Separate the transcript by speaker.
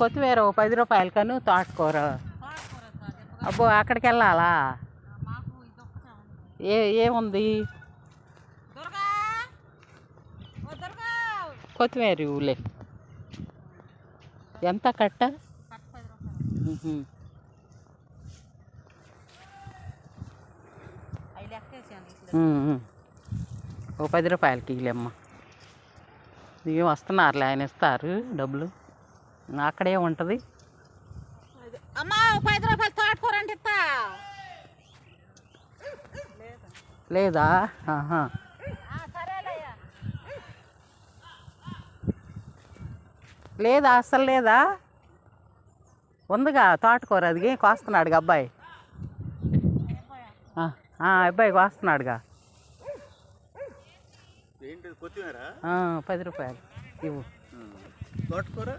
Speaker 1: కొత్తిమీర ఓ 10 రూపాయలు కను తోటకూర. అబ్బో అక్కడికి వెళ్ళాలా? ఏముంది? కొత్తిమీర ఇవ్వులే. ఎంత కట్ట? ఓ 10 రూపాయలకి ఇవ్వలేమ్మ. ఏం వస్తున్నారులే, ఆయన ఇస్తారు డబ్బులు. అక్కడే ఉంటుంది.
Speaker 2: అమ్మా 10 రూపాయలు తోటకూర అంటే ఇస్తా.
Speaker 1: లేదా? లేదా? అస్సలు లేదా? ఉందిగా తోటకూర, అది కోస్తున్నాడుగా అబ్బాయి. అబ్బాయి కోస్తున్నాడుగా.
Speaker 3: 10 రూపాయలు
Speaker 1: ఇవ్వు.
Speaker 3: తోటకూర.